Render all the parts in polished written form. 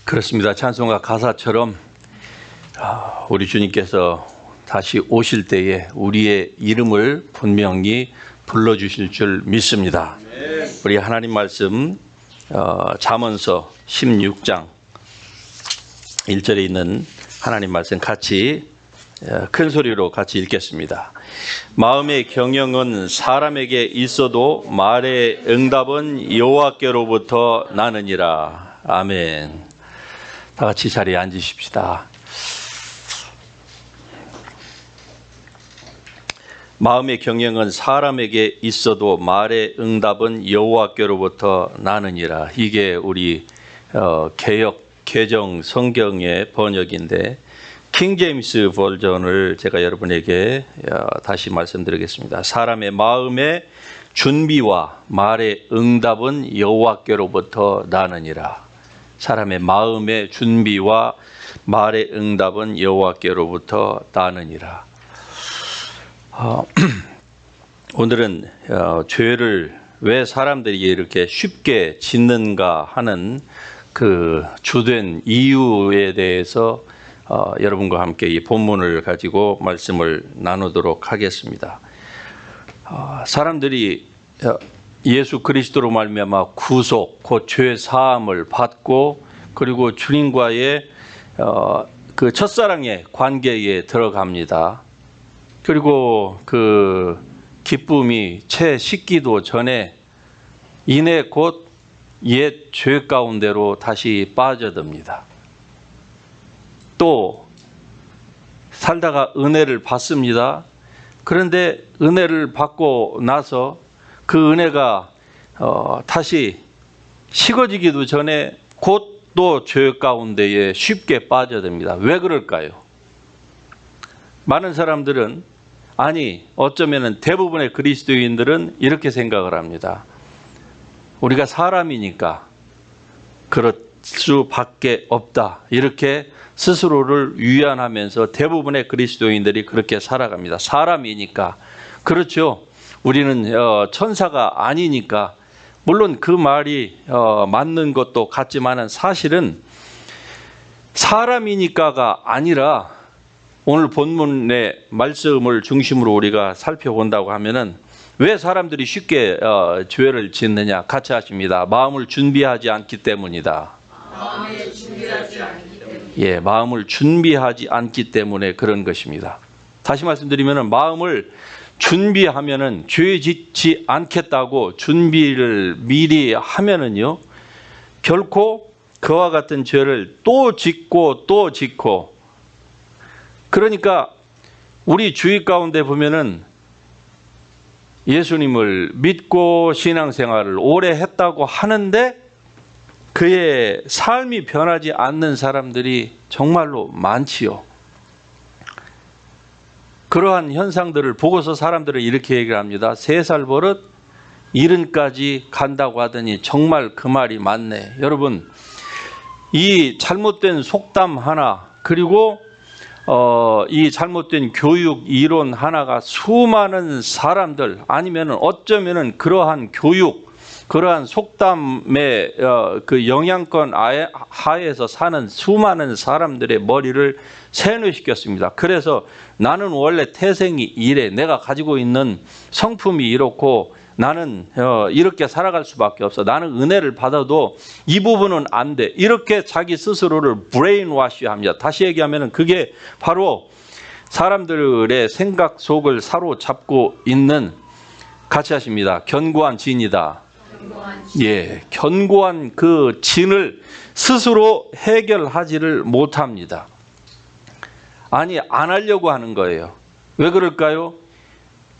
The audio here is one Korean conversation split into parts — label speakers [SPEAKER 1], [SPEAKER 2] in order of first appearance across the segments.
[SPEAKER 1] 그렇습니다. 찬송가 가사처럼 우리 주님께서 다시 오실 때에 우리의 이름을 분명히 불러주실 줄 믿습니다. 우리 하나님 말씀 잠언서 16장 1절에 있는 하나님 말씀 같이 큰 소리로 같이 읽겠습니다. 마음의 경영은 사람에게 있어도 말의 응답은 여호와께로부터 나느니라. 아멘. 다 같이 자리에 앉으십시다. 마음의 경영은 사람에게 있어도 말의 응답은 여호와께로부터 나느니라. 이게 우리 개역 개정 성경의 번역인데 킹 제임스 버전을 제가 여러분에게 다시 말씀드리겠습니다. 사람의 마음의 준비와 말의 응답은 여호와께로부터 나느니라. 사람의 마음의 준비와 말의 응답은 여호와께로부터 나느니라. 오늘은 죄를 왜 사람들이 이렇게 쉽게 짓는가 하는 그 주된 이유에 대해서 여러분과 함께 이 본문을 가지고 말씀을 나누도록 하겠습니다. 사람들이 예수 그리스도로 말미암아 구속, 곧 죄 사함을 받고 그리고 주님과의 그 첫사랑의 관계에 들어갑니다. 그리고 그 기쁨이 채 식기도 전에 이내 곧 옛 죄 가운데로 다시 빠져듭니다. 또 살다가 은혜를 받습니다. 그런데 은혜를 받고 나서 그 은혜가 다시 식어지기도 전에 곧 또 죄 가운데에 쉽게 빠져듭니다. 왜 그럴까요? 많은 사람들은 아니 어쩌면 대부분의 그리스도인들은 이렇게 생각을 합니다. 우리가 사람이니까 그럴 수밖에 없다. 이렇게 스스로를 위안하면서 대부분의 그리스도인들이 그렇게 살아갑니다. 사람이니까. 그렇죠. 우리는 천사가 아니니까. 물론 그 말이 맞는 것도 같지만은 사실은 사람이니까가 아니라 오늘 본문의 말씀을 중심으로 우리가 살펴본다고 하면은 왜 사람들이 쉽게 죄를 짓느냐? 같이 하십니다. 마음을 준비하지 않기 때문이다. 마음을 준비하지 않기 때문에. 예, 마음을 준비하지 않기 때문에 그런 것입니다. 다시 말씀드리면은 마음을 준비하면은 죄 짓지 않겠다고 준비를 미리 하면은요, 결코 그와 같은 죄를 또 짓고 또 짓고. 그러니까 우리 주위 가운데 보면은 예수님을 믿고 신앙생활을 오래 했다고 하는데 그의 삶이 변하지 않는 사람들이 정말로 많지요. 그러한 현상들을 보고서 사람들은 이렇게 얘기를 합니다. 3살 버릇 70까지 간다고 하더니 정말 그 말이 맞네. 여러분, 이 잘못된 속담 하나 그리고 이 잘못된 교육 이론 하나가 수많은 사람들 아니면은 어쩌면은 그러한 교육, 그러한 속담의 그 영향권 하에서 사는 수많은 사람들의 머리를 세뇌시켰습니다. 그래서 나는 원래 태생이 이래, 내가 가지고 있는 성품이 이렇고 나는 이렇게 살아갈 수밖에 없어. 나는 은혜를 받아도 이 부분은 안 돼. 이렇게 자기 스스로를 브레인워시합니다. 다시 얘기하면 그게 바로 사람들의 생각 속을 사로잡고 있는, 같이 하십니다. 견고한 진이다. 예, 견고한 그 진을 스스로 해결하지를 못합니다. 아니, 안 하려고 하는 거예요. 왜 그럴까요?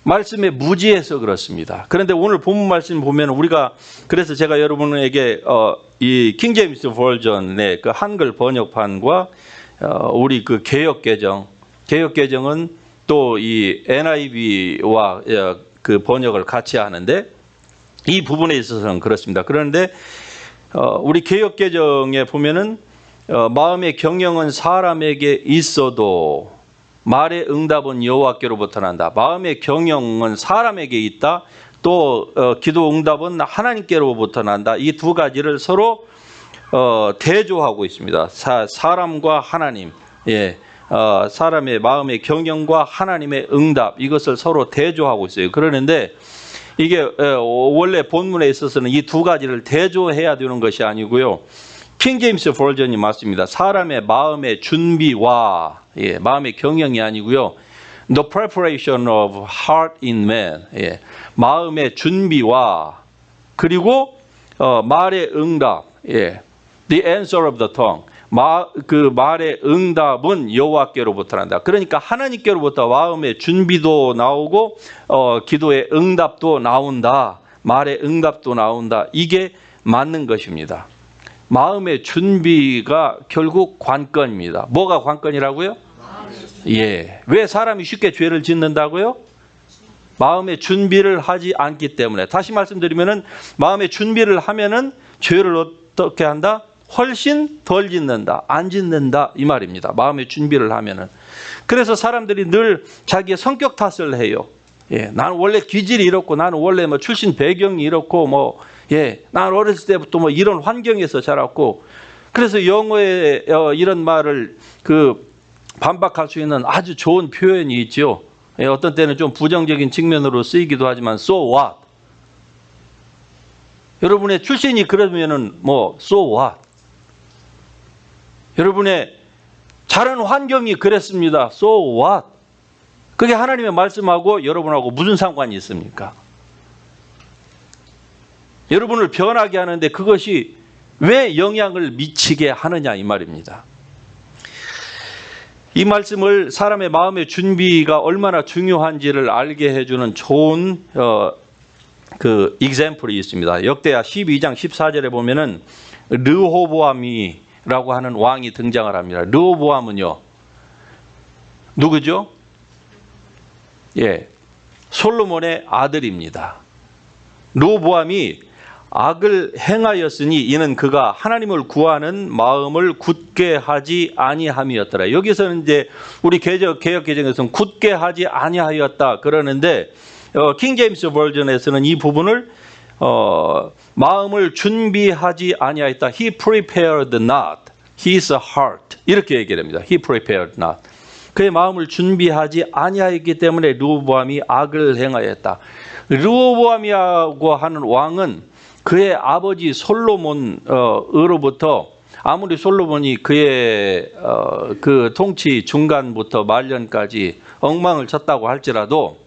[SPEAKER 1] 말씀에 무지해서 그렇습니다. 그런데 오늘 본문 말씀 보면 우리가, 그래서 제가 여러분에게 이 킹 제임스 버전의 그 한글 번역판과 우리 그 개역 개정은 또 이 NIV와 그 번역을 같이 하는데 이 부분에 있어서는 그렇습니다. 그런데 우리 개역 개정에 보면은 마음의 경영은 사람에게 있어도 말의 응답은 여호와께로부터 난다. 마음의 경영은 사람에게 있다. 또 기도 응답은 하나님께로부터 난다. 이 두 가지를 서로 대조하고 있습니다. 사람과 하나님, 예, 사람의 마음의 경영과 하나님의 응답, 이것을 서로 대조하고 있어요. 그러는데 이게 원래 본문에 있어서는 이 두 가지를 대조해야 되는 것이 아니고요. 킹 제임스 버전이 맞습니다. 사람의 마음의 준비와, 예, 마음의 경영이 아니고요. The preparation of heart in man, 예, 마음의 준비와 그리고 말의 응답, 예, the answer of the tongue, 그 말의 응답은 여호와께로부터 난다. 그러니까 하나님께로부터 마음의 준비도 나오고 기도의 응답도 나온다. 말의 응답도 나온다. 이게 맞는 것입니다. 마음의 준비가 결국 관건입니다. 뭐가 관건이라고요? 예. 왜 사람이 쉽게 죄를 짓는다고요? 마음의 준비를 하지 않기 때문에. 다시 말씀드리면은 마음의 준비를 하면은 죄를 어떻게 한다? 훨씬 덜 짓는다, 안 짓는다, 이 말입니다. 마음의 준비를 하면은. 그래서 사람들이 늘 자기의 성격 탓을 해요. 예, 나는 원래 기질이 이렇고, 나는 원래 뭐 출신 배경이 이렇고, 뭐, 예, 나는 어렸을 때부터 뭐 이런 환경에서 자랐고, 그래서 영어에 이런 말을 반박할 수 있는 아주 좋은 표현이 있죠. 예, 어떤 때는 좀 부정적인 측면으로 쓰이기도 하지만, so what? 여러분의 출신이 그러면은 뭐, so what? 여러분의 자란 환경이 그랬습니다. So what? 그게 하나님의 말씀하고 여러분하고 무슨 상관이 있습니까? 여러분을 변하게 하는데 그것이 왜 영향을 미치게 하느냐, 이 말입니다. 이 말씀을 사람의 마음의 준비가 얼마나 중요한지를 알게 해주는 좋은 그 example이 있습니다. 역대하 12장 14절에 보면은 르호보암이라고 하는 왕이 등장을 합니다. 르호보암은요, 누구죠? 예, 솔로몬의 아들입니다. 르호보암이 악을 행하였으니 이는 그가 하나님을 구하는 마음을 굳게 하지 아니함이었더라. 여기서는 이제 우리 개혁 개정에서는 굳게 하지 아니하였다 그러는데 킹 제임스 버전에서는 이 부분을 마음을 준비하지 아니하였다. He prepared not his heart, 이렇게 얘기합니다. He prepared not. 그의 마음을 준비하지 아니하였기 때문에 르호보암이 악을 행하였다. 르호보암이라고 하는 왕은 그의 아버지 솔로몬으로부터, 아무리 솔로몬이 그의 그 통치 중간부터 말년까지 엉망을 쳤다고 할지라도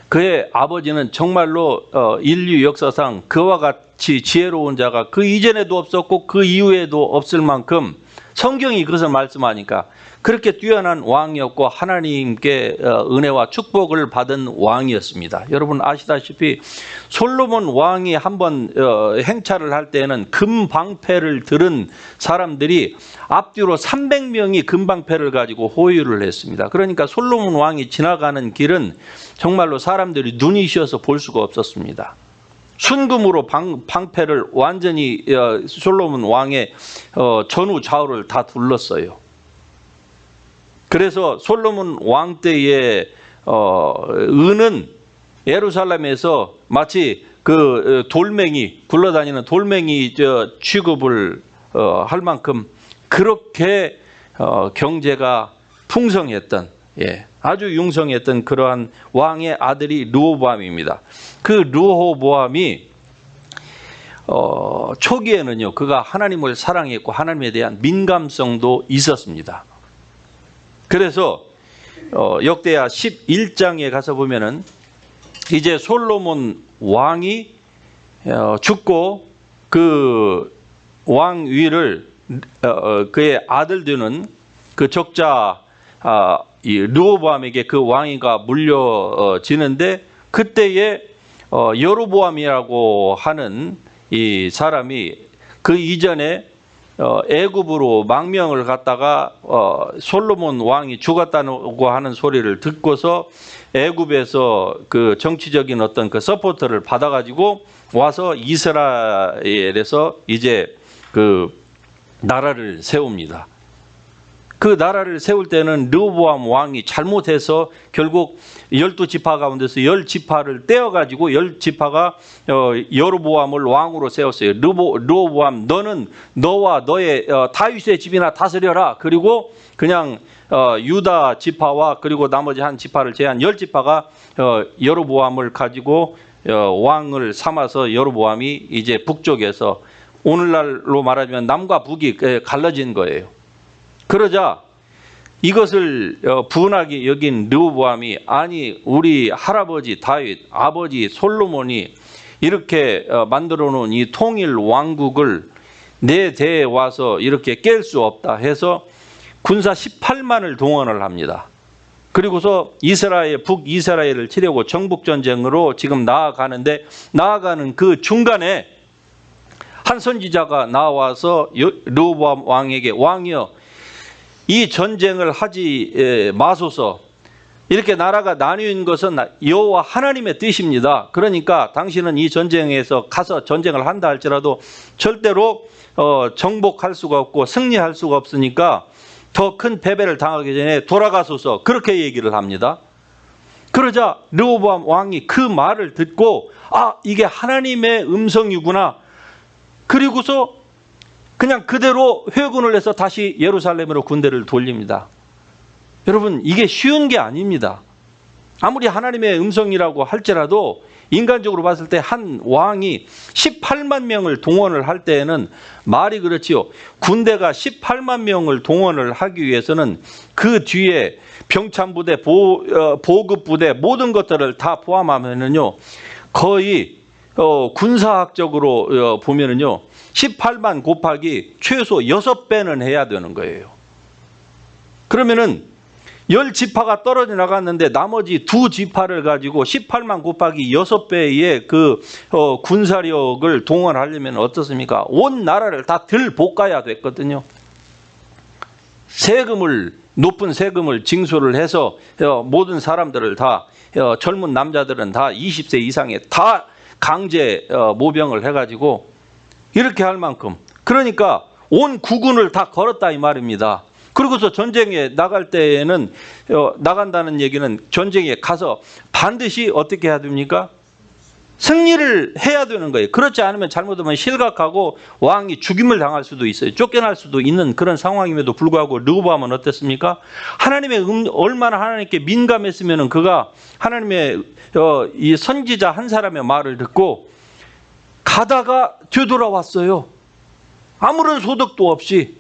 [SPEAKER 1] 그의 아버지는 정말로 인류 역사상 그와 같이 지혜로운 자가 그 이전에도 없었고 그 이후에도 없을 만큼 성경이 그것을 말씀하니까 그렇게 뛰어난 왕이었고 하나님께 은혜와 축복을 받은 왕이었습니다. 여러분 아시다시피 솔로몬 왕이 한번 행차를 할 때는 금방패를 들은 사람들이 앞뒤로 300명이 금방패를 가지고 호위를 했습니다. 그러니까 솔로몬 왕이 지나가는 길은 정말로 사람들이 눈이 쉬어서 볼 수가 없었습니다. 순금으로 방패를 완전히 솔로몬 왕의 전후 좌우를 다 둘렀어요. 그래서 솔로몬 왕 때의 은은 예루살렘에서 마치 그 돌멩이, 굴러다니는 돌멩이 취급을 할 만큼 그렇게 경제가 풍성했던, 예, 아주 융성했던 그러한 왕의 아들이 르호보암입니다. 그 르호보암이 초기에는요, 그가 하나님을 사랑했고 하나님에 대한 민감성도 있었습니다. 그래서 역대하 11장에 가서 보면은 이제 솔로몬 왕이 죽고 그 왕위를 그의 아들 되는 그 적자 이 르호보암에게 그 왕위가 물려지는데 그때에 여로보암이라고 하는 이 사람이 그 이전에 애굽으로 망명을 갔다가 솔로몬 왕이 죽었다고 하는 소리를 듣고서 애굽에서 그 정치적인 어떤 그 서포트를 받아가지고 와서 이스라엘에서 이제 그 나라를 세웁니다. 그 나라를 세울 때는 르호보암 왕이 잘못해서 결국 12지파 가운데서 10지파를 떼어가지고 10지파가 여로보암을 왕으로 세웠어요. 르호보암, 너는 너와 너의 다윗의 집이나 다스려라. 그리고 그냥 유다 지파와 그리고 나머지 한 지파를 제한 10지파가 여로보암을 가지고 왕을 삼아서 여로보암이 이제 북쪽에서 오늘날로 말하면 남과 북이 갈라진 거예요. 그러자 이것을 분하게 여긴 르호보암이 아니 우리 할아버지 다윗, 아버지 솔로몬이 이렇게 만들어 놓은 이 통일 왕국을 내 대에 와서 이렇게 깰 수 없다 해서 군사 18만을 동원을 합니다. 그리고서 북이스라엘을 치려고 정복전쟁으로 지금 나아가는 그 중간에 한 선지자가 나와서 르호보암 왕에게 왕이여 이 전쟁을 하지 마소서. 이렇게 나라가 나뉘는 것은 여호와 하나님의 뜻입니다. 그러니까 당신은 이 전쟁에서 가서 전쟁을 한다 할지라도 절대로 정복할 수가 없고 승리할 수가 없으니까 더 큰 패배를 당하기 전에 돌아가소서. 그렇게 얘기를 합니다. 그러자 르호보암 왕이 그 말을 듣고 이게 하나님의 음성이구나. 그리고서 그냥 그대로 회군을 해서 다시 예루살렘으로 군대를 돌립니다. 여러분 이게 쉬운 게 아닙니다. 아무리 하나님의 음성이라고 할지라도 인간적으로 봤을 때 한 왕이 18만 명을 동원을 할 때에는 말이 그렇지요. 군대가 18만 명을 동원을 하기 위해서는 그 뒤에 병참부대, 보급부대 모든 것들을 다 포함하면은요 거의 군사학적으로 보면은요 18만 곱하기 최소 6배는 해야 되는 거예요. 그러면은 10지파가 떨어져 나갔는데 나머지 2지파를 가지고 18만 곱하기 6배의 그 군사력을 동원하려면 어떻습니까? 온 나라를 다 들볶아야 됐거든요. 높은 세금을 징수를 해서 모든 사람들을 다 젊은 남자들은 다 20세 이상에 다 강제 모병을 해가지고 이렇게 할 만큼 그러니까 온 국군을 다 걸었다 이 말입니다. 그리고서 전쟁에 나갈 때에는 나간다는 얘기는 전쟁에 가서 반드시 어떻게 해야 됩니까? 승리를 해야 되는 거예요. 그렇지 않으면 잘못하면 실각하고 왕이 죽임을 당할 수도 있어요. 쫓겨날 수도 있는 그런 상황임에도 불구하고 르호보암은 어땠습니까? 얼마나 하나님께 민감했으면 그가 하나님의 이 선지자 한 사람의 말을 듣고 가다가 되돌아왔어요. 아무런 소득도 없이.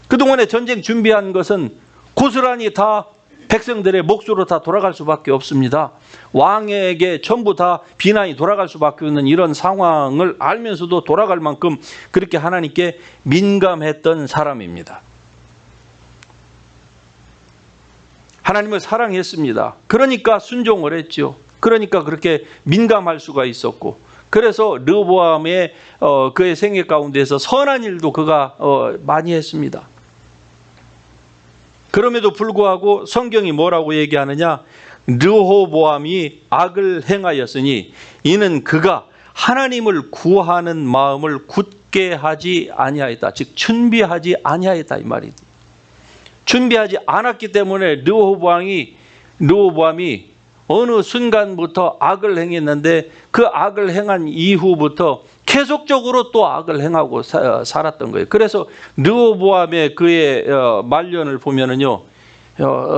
[SPEAKER 1] 그동안에 전쟁 준비한 것은 고스란히 다 백성들의 몫으로 다 돌아갈 수밖에 없습니다. 왕에게 전부 다 비난이 돌아갈 수밖에 없는 이런 상황을 알면서도 돌아갈 만큼 그렇게 하나님께 민감했던 사람입니다. 하나님을 사랑했습니다. 그러니까 순종을 했죠. 그러니까 그렇게 민감할 수가 있었고 그래서 르호보암의 그의 생애 가운데서 선한 일도 그가 많이 했습니다. 그럼에도 불구하고 성경이 뭐라고 얘기하느냐? 르호보암이 악을 행하였으니 이는 그가 하나님을 구하는 마음을 굳게 하지 아니하였다. 즉 준비하지 아니하였다 이 말이지. 준비하지 않았기 때문에 르호보암이 어느 순간부터 악을 행했는데 그 악을 행한 이후부터 계속적으로 또 악을 행하고 살았던 거예요. 그래서 르호보암의 그의 말년을 보면은요,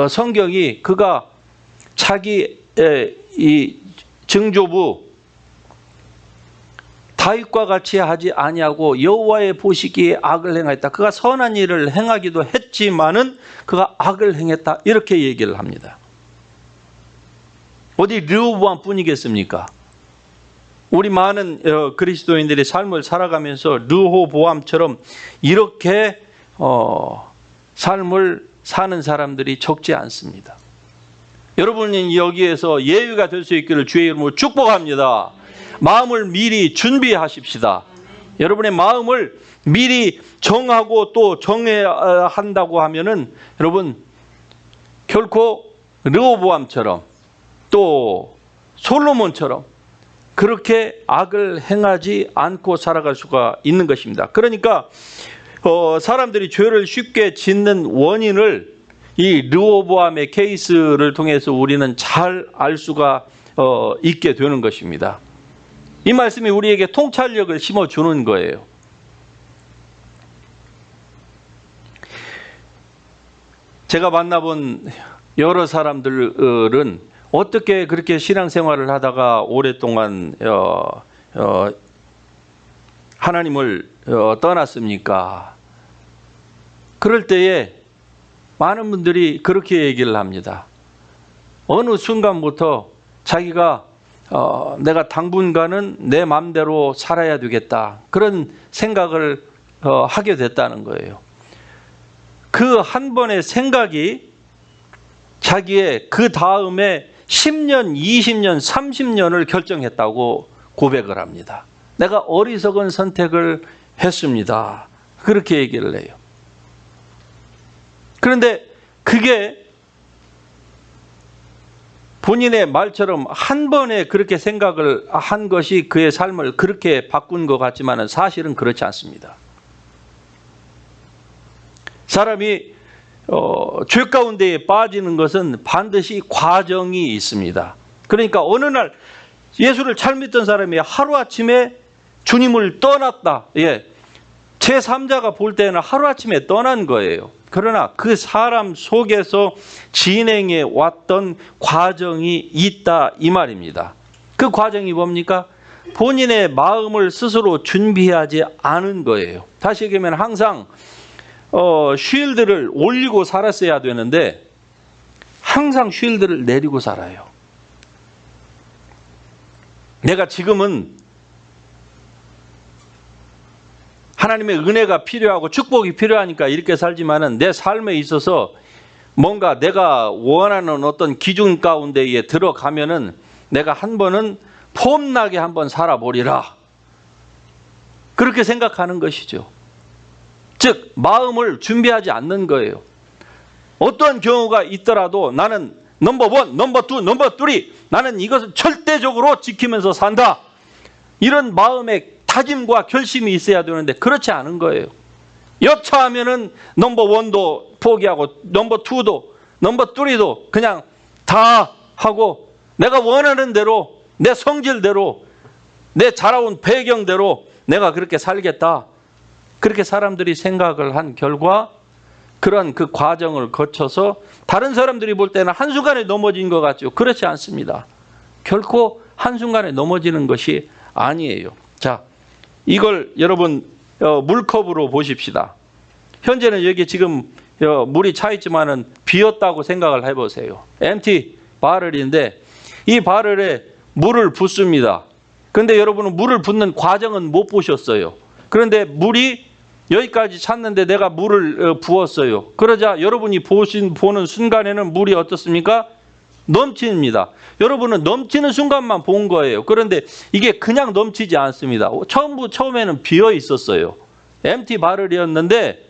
[SPEAKER 1] 성경이 그가 자기 이 증조부 다윗과 같이 하지 아니하고 여호와의 보시기에 악을 행하였다. 그가 선한 일을 행하기도 했지만은 그가 악을 행했다. 이렇게 얘기를 합니다. 어디 르호보암 뿐이겠습니까? 우리 많은 그리스도인들의 삶을 살아가면서 르호보암처럼 이렇게 삶을 사는 사람들이 적지 않습니다. 여러분이 여기에서 예외가 될 수 있기를 주의 이름으로 축복합니다. 마음을 미리 준비하십시다. 여러분의 마음을 미리 정하고 또 정해야 한다고 하면은 여러분 결코 르호보암처럼 또 솔로몬처럼 그렇게 악을 행하지 않고 살아갈 수가 있는 것입니다. 그러니까 사람들이 죄를 쉽게 짓는 원인을 이 르호보암의 케이스를 통해서 우리는 잘 알 수가 있게 되는 것입니다. 이 말씀이 우리에게 통찰력을 심어주는 거예요. 제가 만나본 여러 사람들은 어떻게 그렇게 신앙생활을 하다가 오랫동안 하나님을 떠났습니까? 그럴 때에 많은 분들이 그렇게 얘기를 합니다. 어느 순간부터 자기가 내가 당분간은 내 마음대로 살아야 되겠다, 그런 생각을 하게 됐다는 거예요. 그 한 번의 생각이 자기의 그 다음에 10년, 20년, 30년을 결정했다고 고백을 합니다. 내가 어리석은 선택을 했습니다, 그렇게 얘기를 해요. 그런데 그게 본인의 말처럼 한 번에 그렇게 생각을 한 것이 그의 삶을 그렇게 바꾼 것 같지만 사실은 그렇지 않습니다. 사람이 죄 가운데에 빠지는 것은 반드시 과정이 있습니다. 그러니까 어느 날 예수를 잘 믿던 사람이 하루아침에 주님을 떠났다. 제3자가 볼 때는 하루아침에 떠난 거예요. 그러나 그 사람 속에서 진행해 왔던 과정이 있다, 이 말입니다. 그 과정이 뭡니까? 본인의 마음을 스스로 준비하지 않은 거예요. 다시 얘기하면 항상 쉴드를 올리고 살았어야 되는데 항상 쉴드를 내리고 살아요. 내가 지금은 하나님의 은혜가 필요하고 축복이 필요하니까 이렇게 살지만은 내 삶에 있어서 뭔가 내가 원하는 어떤 기준 가운데에 들어가면은 내가 한 번은 폼나게 한번 살아보리라, 그렇게 생각하는 것이죠. 즉 마음을 준비하지 않는 거예요. 어떠한 경우가 있더라도 나는 넘버 원, 넘버 투, 넘버 쓰리, 나는 이것을 절대적으로 지키면서 산다, 이런 마음의 다짐과 결심이 있어야 되는데 그렇지 않은 거예요. 여차하면은 넘버 원도 포기하고 넘버 투도 넘버 쓰리도 그냥 다 하고 내가 원하는 대로, 내 성질대로, 내 자라온 배경대로 내가 그렇게 살겠다, 그렇게 사람들이 생각을 한 결과 그런 그 과정을 거쳐서 다른 사람들이 볼 때는 한순간에 넘어진 것 같죠. 그렇지 않습니다. 결코 한순간에 넘어지는 것이 아니에요. 자, 이걸 여러분 물컵으로 보십시다. 현재는 여기 지금 물이 차 있지만은 비었다고 생각을 해보세요. empty 바렐인데 이 바렐에 물을 붓습니다. 그런데 여러분은 물을 붓는 과정은 못 보셨어요. 그런데 물이 여기까지 찼는데 내가 물을 부었어요. 그러자 여러분이 보는 순간에는 물이 어떻습니까? 넘칩니다. 여러분은 넘치는 순간만 본 거예요. 그런데 이게 그냥 넘치지 않습니다. 처음에는 비어 있었어요. empty 바렐이었는데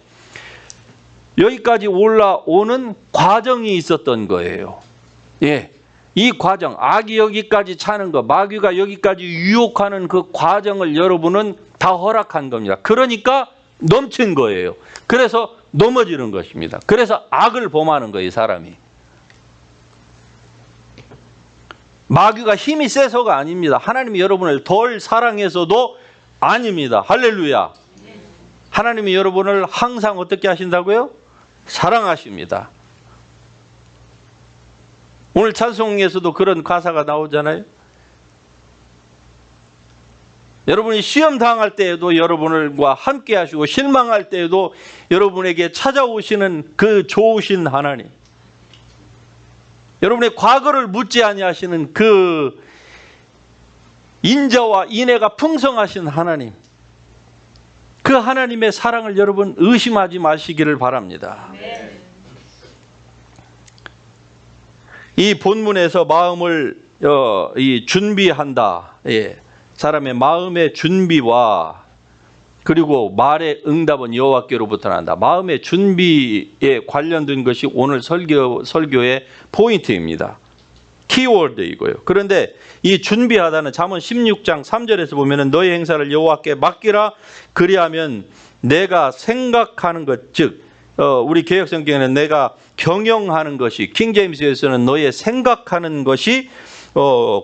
[SPEAKER 1] 여기까지 올라오는 과정이 있었던 거예요. 이 과정, 악이 여기까지 차는 거, 마귀가 여기까지 유혹하는 그 과정을 여러분은 다 허락한 겁니다. 그러니까 넘친 거예요. 그래서 넘어지는 것입니다. 그래서 악을 범하는 거예요, 이 사람이. 마귀가 힘이 세서가 아닙니다. 하나님이 여러분을 덜 사랑해서도 아닙니다. 할렐루야. 하나님이 여러분을 항상 어떻게 하신다고요? 사랑하십니다. 오늘 찬송에서도 그런 가사가 나오잖아요. 여러분이 시험 당할 때에도 여러분과 함께 하시고 실망할 때에도 여러분에게 찾아오시는 그 좋으신 하나님, 여러분의 과거를 묻지 아니하시는 그 인자와 인애가 풍성하신 하나님, 그 하나님의 사랑을 여러분 의심하지 마시기를 바랍니다. 이 본문에서 마음을 준비한다. 사람의 마음의 준비와 그리고 말의 응답은 여호와께로부터 난다. 마음의 준비에 관련된 것이 오늘 설교의 포인트입니다. 키워드이고요. 그런데 이 준비하다는 잠언 16장 3절에서 보면은 너의 행사를 여호와께 맡기라. 그리하면 내가 생각하는 것, 즉 우리 개역성경에는 내가 경영하는 것이, 킹제임스에서는 너의 생각하는 것이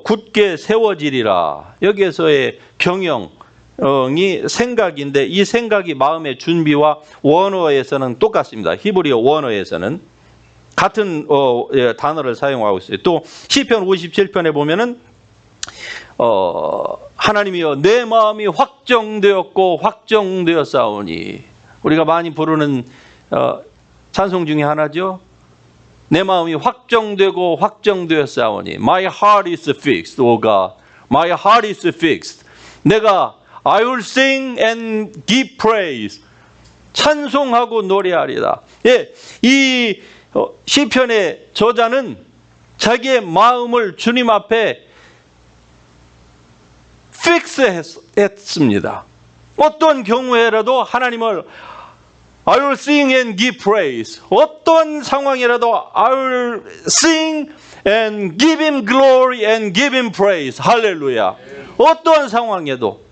[SPEAKER 1] 굳게 세워지리라. 여기에서의 경영이 생각인데, 이 생각이 마음의 준비와 원어에서는 똑같습니다. 히브리어 원어에서는 같은 단어를 사용하고 있어요. 또 시편 57편에 보면은 하나님이여 내 마음이 확정되었고 확정되었사오니, 우리가 많이 부르는 찬송 중에 하나죠. 내 마음이 확정되고 확정되었사오니, My heart is fixed, O God. My heart is fixed. 내가 I will sing and give praise. 찬송하고 노래하리라. 예, 이 시편의 저자는 자기의 마음을 주님 앞에 픽스했습니다. 어떤 경우에라도 하나님을 I will sing and give praise. 어떤 상황이라도 I will sing and give him glory and give him praise. 할렐루야. 어떠한 상황에도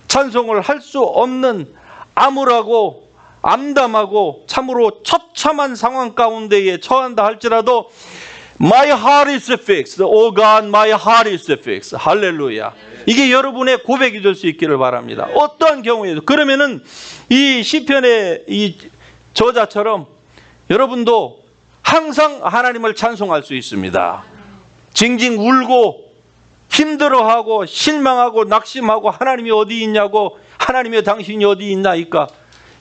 [SPEAKER 1] 찬송을 할 수 없는 암울하고 암담하고 참으로 처참한 상황 가운데에 처한다 할지라도 My heart is fixed. Oh God, my heart is fixed. 할렐루야. 이게 여러분의 고백이 될 수 있기를 바랍니다. 어떠한 경우에도. 그러면은 이 시편의 이 저자처럼 여러분도 항상 하나님을 찬송할 수 있습니다. 징징 울고 힘들어하고 실망하고 낙심하고 하나님이 어디 있냐고, 하나님의 당신이 어디 있나이까,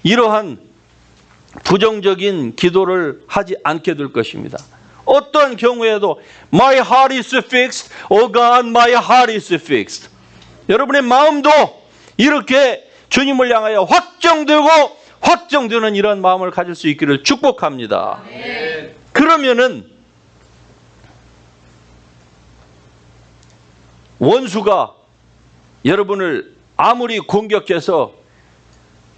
[SPEAKER 1] 이러한 부정적인 기도를 하지 않게 될 것입니다. 어떤 경우에도 My heart is fixed. Oh God, my heart is fixed. 여러분의 마음도 이렇게 주님을 향하여 확정되고 확정되는 이런 마음을 가질 수 있기를 축복합니다. 그러면은 원수가 여러분을 아무리 공격해서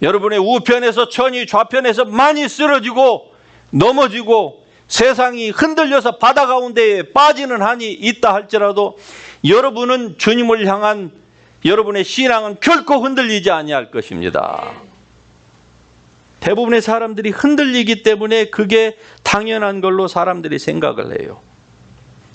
[SPEAKER 1] 여러분의 우편에서 천이 좌편에서 많이 쓰러지고 넘어지고 세상이 흔들려서 바다 가운데에 빠지는 한이 있다 할지라도 여러분은 주님을 향한 여러분의 신앙은 결코 흔들리지 아니할 것입니다. 대부분의 사람들이 흔들리기 때문에 그게 당연한 걸로 사람들이 생각을 해요.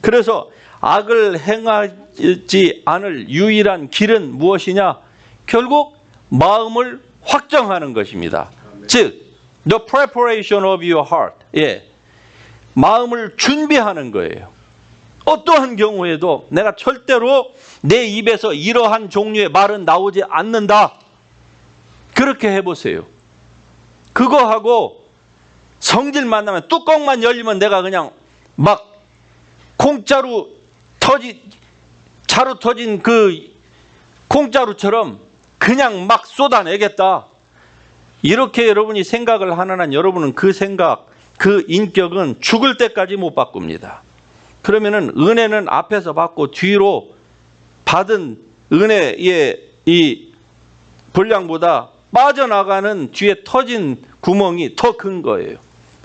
[SPEAKER 1] 그래서 악을 행하지 않을 유일한 길은 무엇이냐? 결국 마음을 확정하는 것입니다. 즉, the preparation of your heart. 예. 마음을 준비하는 거예요. 어떠한 경우에도 내가 절대로 내 입에서 이러한 종류의 말은 나오지 않는다. 그렇게 해보세요. 그거하고 성질만 나면, 뚜껑만 열리면 내가 그냥 막 자루 터진 그 콩자루처럼 그냥 막 쏟아내겠다. 이렇게 여러분이 생각을 하는 한 여러분은 그 생각, 그 인격은 죽을 때까지 못 바꿉니다. 그러면은 은혜는 앞에서 받고 뒤로 받은 은혜의 이 분량보다 빠져나가는 뒤에 터진 구멍이 더 큰 거예요.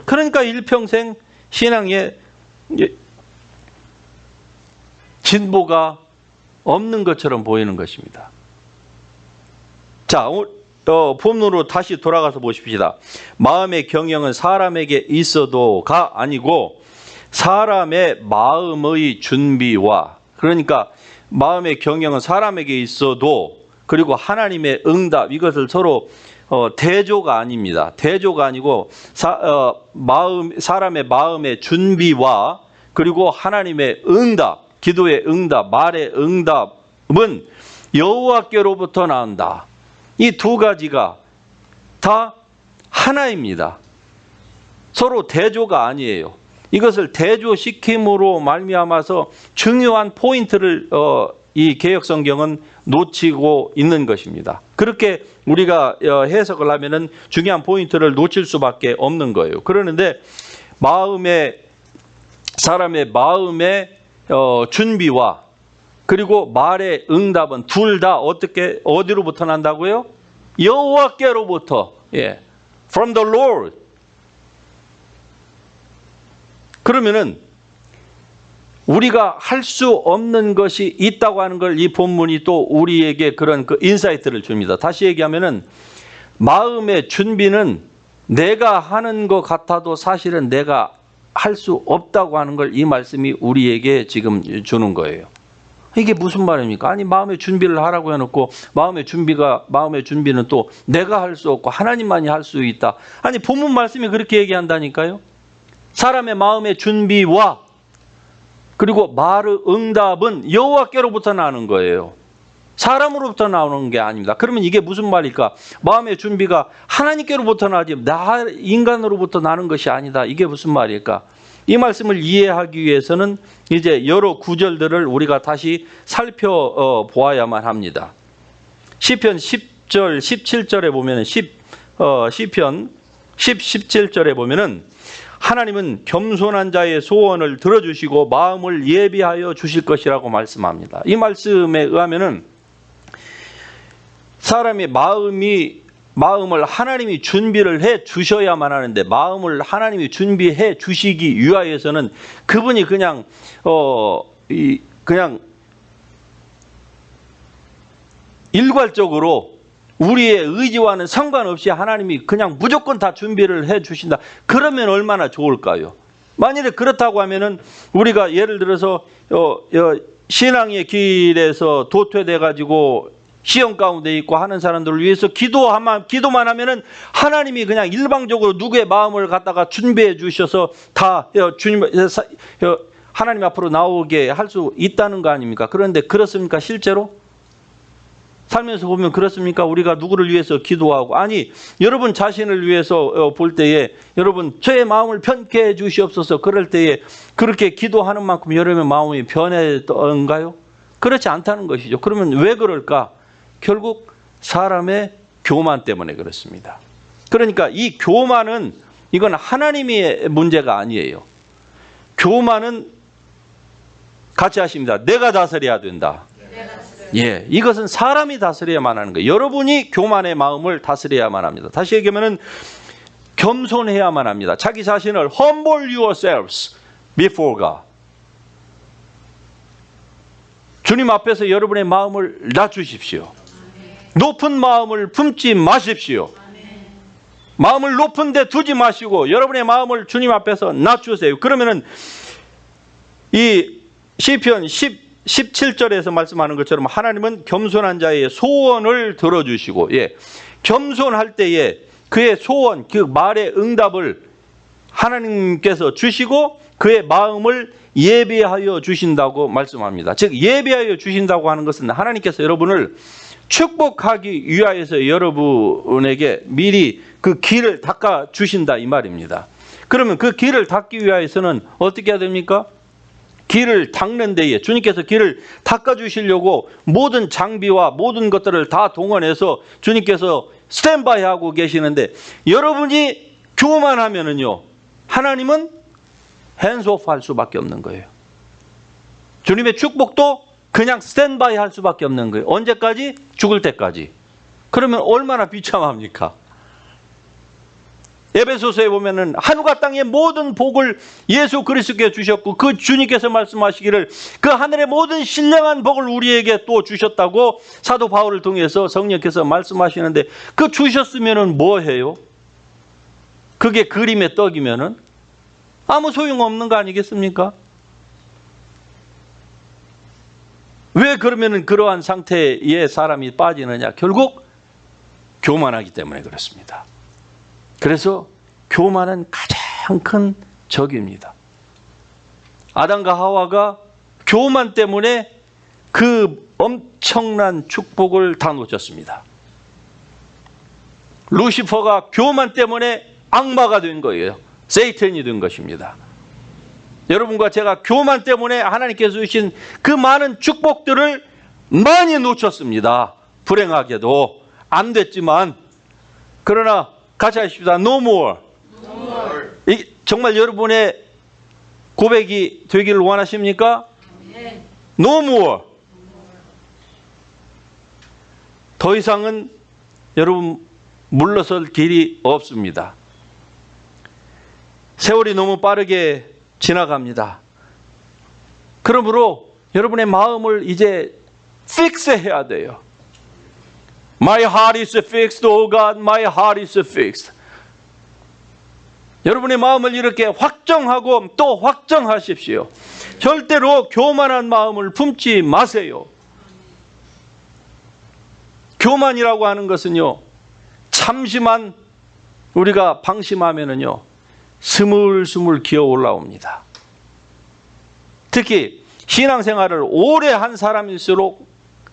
[SPEAKER 1] 그러니까 일평생 신앙에 진보가 없는 것처럼 보이는 것입니다. 자, 본문으로 다시 돌아가서 보십시다. 마음의 경영은 사람에게 있어도가 아니고 사람의 마음의 준비와, 그러니까 마음의 경영은 사람에게 있어도, 그리고 하나님의 응답, 이것을 서로 대조가 아닙니다. 대조가 아니고 사람의 마음의 준비와 그리고 하나님의 응답, 기도의 응답, 말의 응답은 여호와께로부터 나온다. 이 두 가지가 다 하나입니다. 서로 대조가 아니에요. 이것을 대조시킴으로 말미암아서 중요한 포인트를 이 개역성경은 놓치고 있는 것입니다. 그렇게 우리가 해석을 하면은 중요한 포인트를 놓칠 수밖에 없는 거예요. 그러는데 사람의 마음의 준비와 그리고 말의 응답은 둘 다 어디로부터 난다고요? 여호와께로부터. 예. From the Lord. 그러면은 우리가 할 수 없는 것이 있다고 하는 걸 이 본문이 또 우리에게 그런 그 인사이트를 줍니다. 다시 얘기하면은 마음의 준비는 내가 하는 것 같아도 사실은 내가 할 수 없다고 하는 걸 이 말씀이 우리에게 지금 주는 거예요. 이게 무슨 말입니까? 아니, 마음의 준비를 하라고 해놓고 마음의 준비는 또 내가 할 수 없고 하나님만이 할 수 있다. 아니, 본문 말씀이 그렇게 얘기한다니까요. 사람의 마음의 준비와 그리고 말의 응답은 여호와께로부터 나는 거예요. 사람으로부터 나오는 게 아닙니다. 그러면 이게 무슨 말일까? 마음의 준비가 하나님께로부터 나지 나 인간으로부터 나는 것이 아니다. 이게 무슨 말일까? 이 말씀을 이해하기 위해서는 이제 여러 구절들을 우리가 다시 살펴보아야만 합니다. 시편 10절, 17절에 보면은 시편 17절에 보면은 하나님은 겸손한 자의 소원을 들어주시고 마음을 예비하여 주실 것이라고 말씀합니다. 이 말씀에 의하면은 사람의 마음을 하나님이 준비를 해 주셔야만 하는데, 마음을 하나님이 준비해 주시기 위하여서는 그분이 그냥 일괄적으로 우리의 의지와는 상관없이 하나님이 그냥 무조건 다 준비를 해 주신다. 그러면 얼마나 좋을까요? 만일에 그렇다고 하면은 우리가 예를 들어서 신앙의 길에서 도태돼 가지고 시험 가운데 있고 하는 사람들을 위해서 기도만 하면은 하나님이 그냥 일방적으로 누구의 마음을 갖다가 준비해 주셔서 다 하나님 앞으로 나오게 할 수 있다는 거 아닙니까? 그런데 그렇습니까? 실제로? 살면서 보면 그렇습니까? 우리가 누구를 위해서 기도하고, 아니, 여러분 자신을 위해서 볼 때에 여러분 저의 마음을 편케 해 주시옵소서 그럴 때에 그렇게 기도하는 만큼 여러분의 마음이 변했던가요? 그렇지 않다는 것이죠. 그러면 왜 그럴까? 결국 사람의 교만 때문에 그렇습니다. 그러니까 이 교만은 이건 하나님의 문제가 아니에요. 교만은 같이 하십니다. 내가 다스려야 된다. 예, 이것은 사람이 다스려야만 하는 거예요. 여러분이 교만의 마음을 다스려야만 합니다. 다시 얘기하면 겸손해야만 합니다. 자기 자신을 humble yourselves before God. 주님 앞에서 여러분의 마음을 낮추십시오. 높은 마음을 품지 마십시오. 마음을 높은 데 두지 마시고 여러분의 마음을 주님 앞에서 낮추세요. 그러면은 이 시편 17절에서 말씀하는 것처럼 하나님은 겸손한 자의 소원을 들어주시고, 예, 겸손할 때에 그의 소원, 그 말의 응답을 하나님께서 주시고 그의 마음을 예비하여 주신다고 말씀합니다. 즉 예비하여 주신다고 하는 것은 하나님께서 여러분을 축복하기 위하여서 여러분에게 미리 그 길을 닦아 주신다 이 말입니다. 그러면 그 길을 닦기 위하여서는 어떻게 해야 됩니까? 길을 닦는 데에 주님께서 길을 닦아 주시려고 모든 장비와 모든 것들을 다 동원해서 주님께서 스탠바이 하고 계시는데, 여러분이 교만하면은요 하나님은 핸즈오프 할 수밖에 없는 거예요. 주님의 축복도 그냥 스탠바이 할 수밖에 없는 거예요. 언제까지? 죽을 때까지. 그러면 얼마나 비참합니까? 에베소서에 보면은 하늘과 땅의 모든 복을 예수 그리스도께 주셨고 그 주님께서 말씀하시기를 그 하늘의 모든 신령한 복을 우리에게 또 주셨다고 사도 바울을 통해서 성령께서 말씀하시는데, 그 주셨으면은 뭐 해요? 그게 그림의 떡이면은 아무 소용없는 거 아니겠습니까? 왜 그러면은 그러한 상태에 사람이 빠지느냐? 결국 교만하기 때문에 그렇습니다. 그래서 교만은 가장 큰 적입니다. 아담과 하와가 교만 때문에 그 엄청난 축복을 다 놓쳤습니다. 루시퍼가 교만 때문에 악마가 된 거예요. 세이탄이 된 것입니다. 여러분과 제가 교만 때문에 하나님께서 주신 그 많은 축복들을 많이 놓쳤습니다. 불행하게도 안 됐지만, 그러나 같이 하십시다. No more. 정말 여러분의 고백이 되기를 원하십니까? No more. 더 이상은 여러분 물러설 길이 없습니다. 세월이 너무 빠르게 지나갑니다. 그러므로 여러분의 마음을 이제 픽스해야 돼요. My heart is fixed, oh God, my heart is fixed. 여러분의 마음을 이렇게 확정하고 또 확정하십시오. 절대로 교만한 마음을 품지 마세요. 교만이라고 하는 것은요, 잠시만 우리가 방심하면은요, 스물스물 기어 올라옵니다. 특히 신앙생활을 오래 한 사람일수록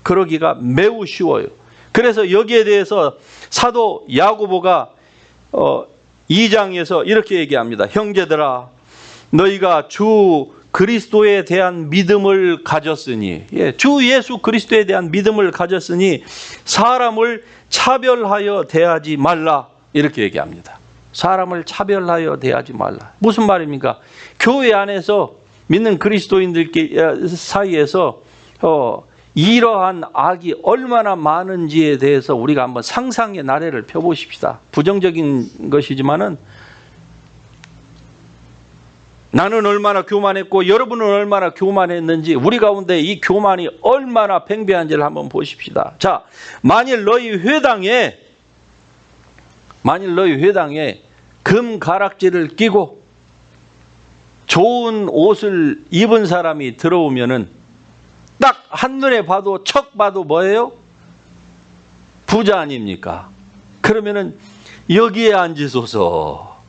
[SPEAKER 1] 그러기가 매우 쉬워요. 그래서 여기에 대해서 사도 야고보가 2장에서 이렇게 얘기합니다. 형제들아, 너희가 주 그리스도에 대한 믿음을 가졌으니, 주 예수 그리스도에 대한 믿음을 가졌으니 사람을 차별하여 대하지 말라, 이렇게 얘기합니다. 사람을 차별하여 대하지 말라. 무슨 말입니까? 교회 안에서 믿는 그리스도인들 사이에서 이러한 악이 얼마나 많은지에 대해서 우리가 한번 상상의 나래를 펴보십시다. 부정적인 것이지만은 나는 얼마나 교만했고 여러분은 얼마나 교만했는지, 우리 가운데 이 교만이 얼마나 팽배한지를 한번 보십시다. 자, 만일 너희 회당에 금 가락지를 끼고 좋은 옷을 입은 사람이 들어오면은 딱 한눈에 봐도 척 봐도 뭐예요? 부자 아닙니까? 그러면은 여기에 앉으소서,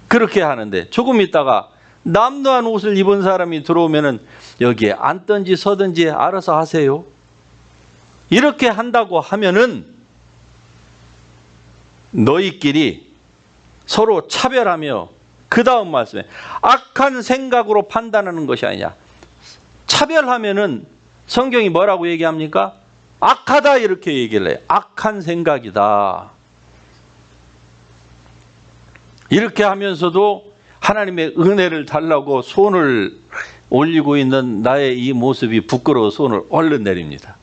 [SPEAKER 1] 그렇게 하는데, 조금 있다가 남도한 옷을 입은 사람이 들어오면은 여기에 앉든지 서든지 알아서 하세요, 이렇게 한다고 하면은 너희끼리 서로 차별하며, 그 다음 말씀에 악한 생각으로 판단하는 것이 아니냐. 차별하면은 성경이 뭐라고 얘기합니까? 악하다, 이렇게 얘기를 해요. 악한 생각이다. 이렇게 하면서도 하나님의 은혜를 달라고 손을 올리고 있는 나의 이 모습이 부끄러워 손을 얼른 내립니다.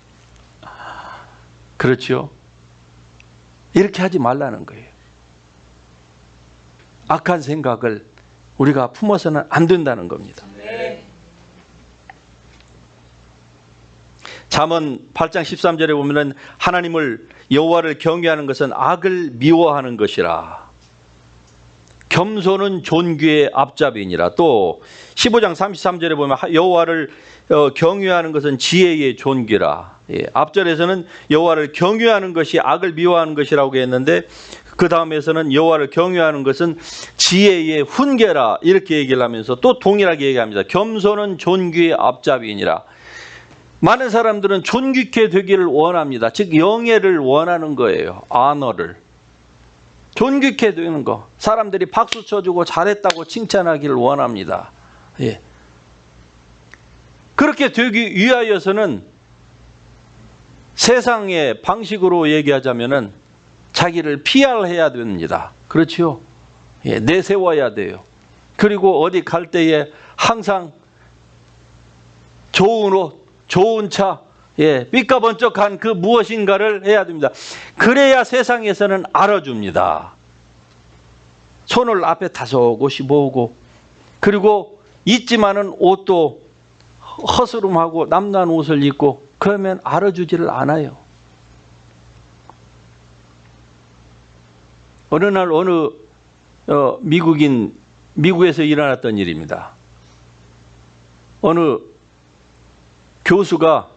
[SPEAKER 1] 그렇죠? 이렇게 하지 말라는 거예요. 악한 생각을 우리가 품어서는 안 된다는 겁니다. 잠언 8장 13절에 보면은 하나님을, 여호와를 경외하는 것은 악을 미워하는 것이라. 겸손은 존귀의 앞잡이니라. 또 15장 33절에 보면 여호와를 경외하는 것은 지혜의 존귀라. 앞절에서는 여호와를 경외하는 것이 악을 미워하는 것이라고 했는데, 그 다음에서는 여호와를 경외하는 것은 지혜의 훈계라, 이렇게 얘기를 하면서 또 동일하게 얘기합니다. 겸손은 존귀의 앞잡이니라. 많은 사람들은 존귀케 되기를 원합니다. 즉 영예를 원하는 거예요. 아너를. 존귀케 되는 거. 사람들이 박수 쳐주고 잘했다고 칭찬하기를 원합니다. 예. 그렇게 되기 위하여서는 세상의 방식으로 얘기하자면은 자기를 PR해야 됩니다. 그렇죠? 예, 내세워야 돼요. 그리고 어디 갈 때에 항상 좋은 옷, 좋은 차, 삐까번쩍한 그 무엇인가를 해야 됩니다. 그래야 세상에서는 알아줍니다. 손을 앞에 다소곳이 모으고, 그리고 있지만은 옷도 허스름하고 남난 옷을 입고, 그러면 알아주지를 않아요. 어느 날 어느 미국에서 일어났던 일입니다. 어느 교수가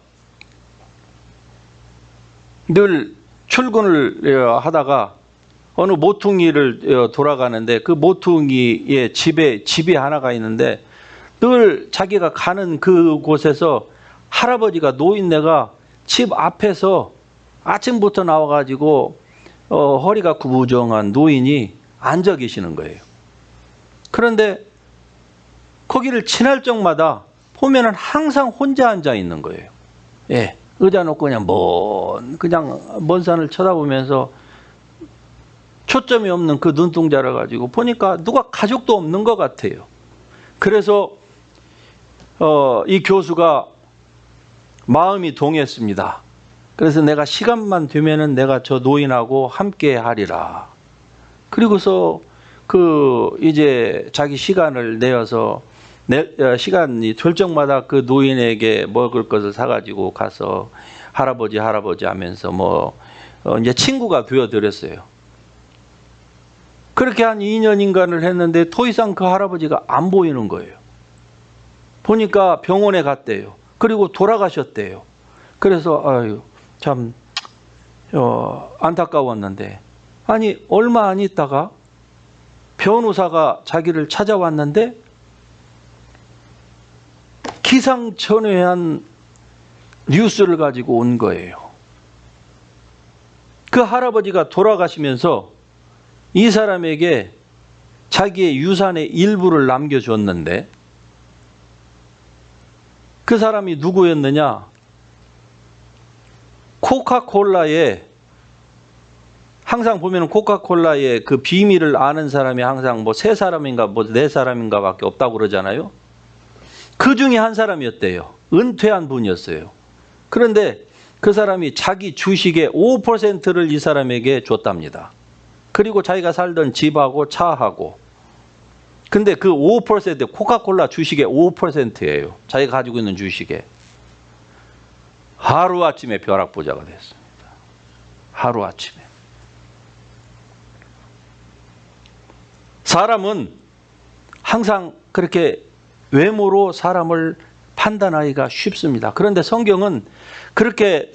[SPEAKER 1] 늘 출근을 하다가 어느 모퉁이를 돌아가는데, 그 모퉁이의 집이 하나가 있는데, 늘 자기가 가는 그곳에서 할아버지가, 노인네가 집 앞에서 아침부터 나와가지고 허리가 구부정한 노인이 앉아 계시는 거예요. 그런데 거기를 지날 적마다 보면은 항상 혼자 앉아 있는 거예요. 예, 의자 놓고 그냥 먼 산을 쳐다보면서 초점이 없는 그 눈동자를 가지고 보니까 누가 가족도 없는 것 같아요. 그래서 이 교수가 마음이 동했습니다. 그래서 내가 시간만 되면은 내가 저 노인하고 함께 하리라. 그리고서 이제 자기 시간을 내어서 시간이 될 적마다 그 노인에게 먹을 것을 사가지고 가서 할아버지 하면서 이제 친구가 되어드렸어요. 그렇게 한 2년인가를 했는데 더 이상 그 할아버지가 안 보이는 거예요. 보니까 병원에 갔대요. 그리고 돌아가셨대요. 그래서 아유 참 안타까웠는데, 아니 얼마 안 있다가 변호사가 자기를 찾아왔는데 기상천외한 뉴스를 가지고 온 거예요. 그 할아버지가 돌아가시면서 이 사람에게 자기의 유산의 일부를 남겨줬는데, 그 사람이 누구였느냐? 코카콜라에, 항상 보면 코카콜라의 그 비밀을 아는 사람이 항상 뭐 3사람인가 뭐 4사람인가 밖에 없다고 그러잖아요. 그 중에 한 사람이었대요. 은퇴한 분이었어요. 그런데 그 사람이 자기 주식의 5%를 이 사람에게 줬답니다. 그리고 자기가 살던 집하고 차하고. 근데 그 5%, 코카콜라 주식의 5%예요. 자기가 가지고 있는 주식에. 하루아침에 벼락부자가 됐습니다. 하루아침에. 사람은 항상 그렇게 외모로 사람을 판단하기가 쉽습니다. 그런데 성경은 그렇게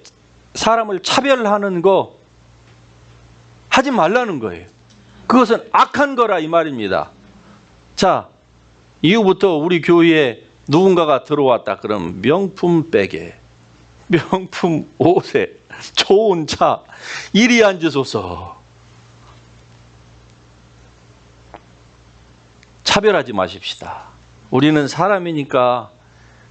[SPEAKER 1] 사람을 차별하는 거 하지 말라는 거예요. 그것은 악한 거라 이 말입니다. 자, 이후부터 우리 교회에 누군가가 들어왔다 그러면 명품 베개, 명품 옷에, 좋은 차, 이리 앉으소서. 차별하지 마십시다. 우리는 사람이니까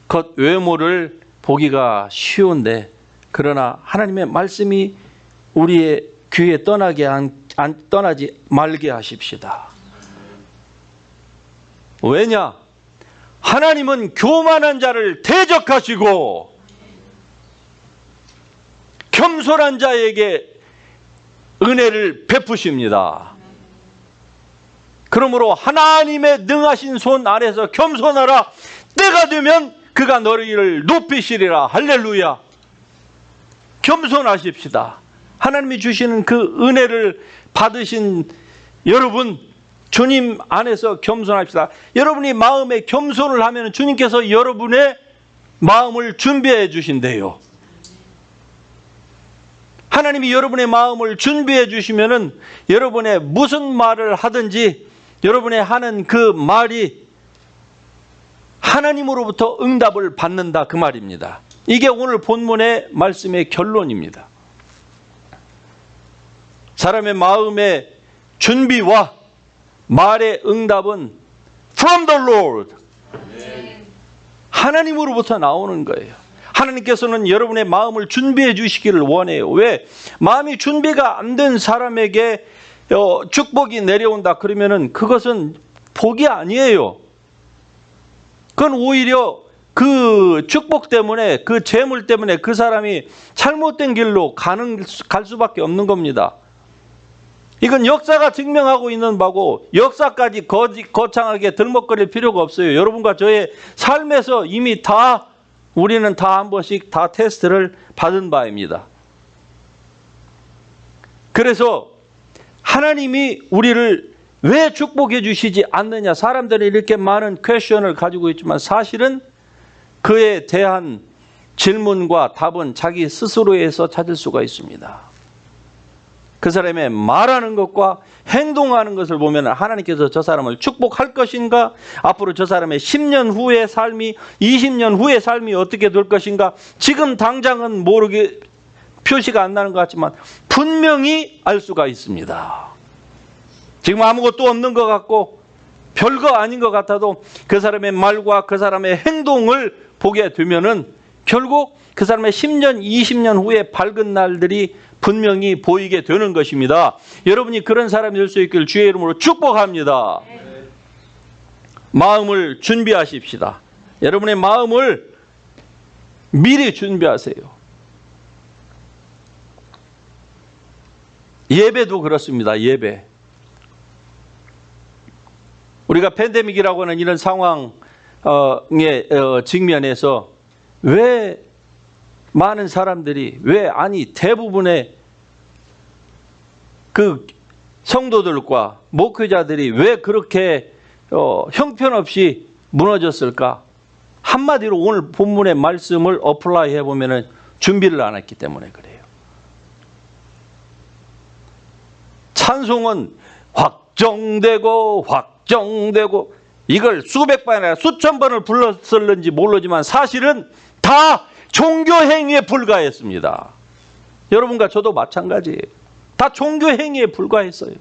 [SPEAKER 1] 겉 외모를 보기가 쉬운데, 그러나 하나님의 말씀이 우리의 귀에 떠나지 말게 하십시다. 왜냐? 하나님은 교만한 자를 대적하시고 겸손한 자에게 은혜를 베푸십니다. 그러므로 하나님의 능하신 손 아래서 겸손하라. 때가 되면 그가 너희를 높이시리라. 할렐루야. 겸손하십시다. 하나님이 주시는 그 은혜를 받으신 여러분, 주님 안에서 겸손합시다. 여러분이 마음에 겸손을 하면 주님께서 여러분의 마음을 준비해 주신대요. 하나님이 여러분의 마음을 준비해 주시면은 여러분의 무슨 말을 하든지 여러분의 하는 그 말이 하나님으로부터 응답을 받는다, 그 말입니다. 이게 오늘 본문의 말씀의 결론입니다. 사람의 마음의 준비와 말의 응답은 from the Lord, 하나님으로부터 나오는 거예요. 하나님께서는 여러분의 마음을 준비해 주시기를 원해요. 왜? 마음이 준비가 안 된 사람에게 축복이 내려온다 그러면은 그것은 복이 아니에요. 그건 오히려 그 축복 때문에, 그 재물 때문에 그 사람이 잘못된 길로 갈 수밖에 없는 겁니다. 이건 역사가 증명하고 있는 바고, 역사까지 거창하게 들먹거릴 필요가 없어요. 여러분과 저의 삶에서 이미 우리는 다 한 번씩 다 테스트를 받은 바입니다. 그래서 하나님이 우리를 왜 축복해 주시지 않느냐, 사람들이 이렇게 많은 퀘션을 가지고 있지만 사실은 그에 대한 질문과 답은 자기 스스로에서 찾을 수가 있습니다. 그 사람의 말하는 것과 행동하는 것을 보면 하나님께서 저 사람을 축복할 것인가, 앞으로 저 사람의 10년 후의 삶이, 20년 후의 삶이 어떻게 될 것인가, 지금 당장은 모르게 표시가 안 나는 것 같지만 분명히 알 수가 있습니다. 지금 아무것도 없는 것 같고 별거 아닌 것 같아도 그 사람의 말과 그 사람의 행동을 보게 되면은 결국 그 사람의 10년, 20년 후에 밝은 날들이 분명히 보이게 되는 것입니다. 여러분이 그런 사람이 될 수 있기를 주의 이름으로 축복합니다. 마음을 준비하십시다. 여러분의 마음을 미리 준비하세요. 예배도 그렇습니다. 예배. 우리가 팬데믹이라고 하는 이런 상황에 직면해서 왜 많은 사람들이, 대부분의 그 성도들과 목회자들이 왜 그렇게 형편없이 무너졌을까? 한마디로 오늘 본문의 말씀을 어플라이 해보면 준비를 안 했기 때문에 그래요. 찬송은 확정되고 이걸 수백 번이 아니라 수천 번을 불렀을는지 모르지만 사실은 다 종교 행위에 불과했습니다. 여러분과 저도 마찬가지예요. 다 종교 행위에 불과했어요.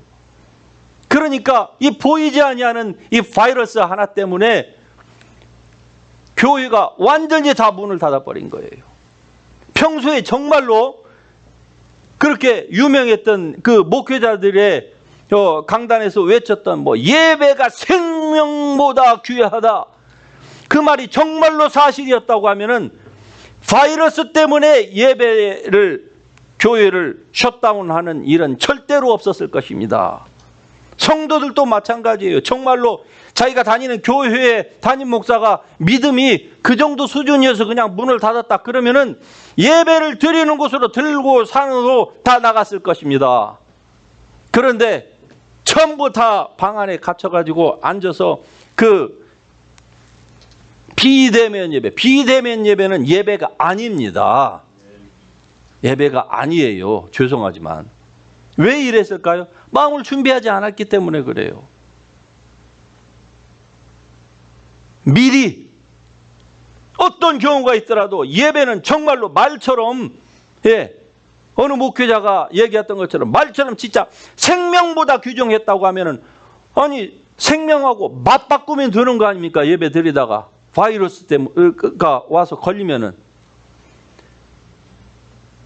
[SPEAKER 1] 그러니까 이 보이지 아니하는 이 바이러스 하나 때문에 교회가 완전히 다 문을 닫아버린 거예요. 평소에 정말로 그렇게 유명했던 그 목회자들의 강단에서 외쳤던 뭐 예배가 생명보다 귀하다, 그 말이 정말로 사실이었다고 하면은 바이러스 때문에 예배를, 교회를 셧다운하는 일은 절대로 없었을 것입니다. 성도들도 마찬가지예요. 정말로 자기가 다니는 교회에 담임 목사가 믿음이 그 정도 수준이어서 그냥 문을 닫았다 그러면은 예배를 드리는 곳으로 들고 산으로 다 나갔을 것입니다. 그런데 전부 다 방 안에 갇혀가지고 앉아서 그 비대면 예배는 예배가 아닙니다. 예배가 아니에요. 죄송하지만. 왜 이랬을까요? 마음을 준비하지 않았기 때문에 그래요. 미리 어떤 경우가 있더라도 예배는 정말로 말처럼, 어느 목회자가 얘기했던 것처럼 말처럼 진짜 생명보다 규정했다고 하면은, 아니 생명하고 맞바꾸면 되는 거 아닙니까? 예배 드리다가 바이러스 때문에 와서 걸리면은.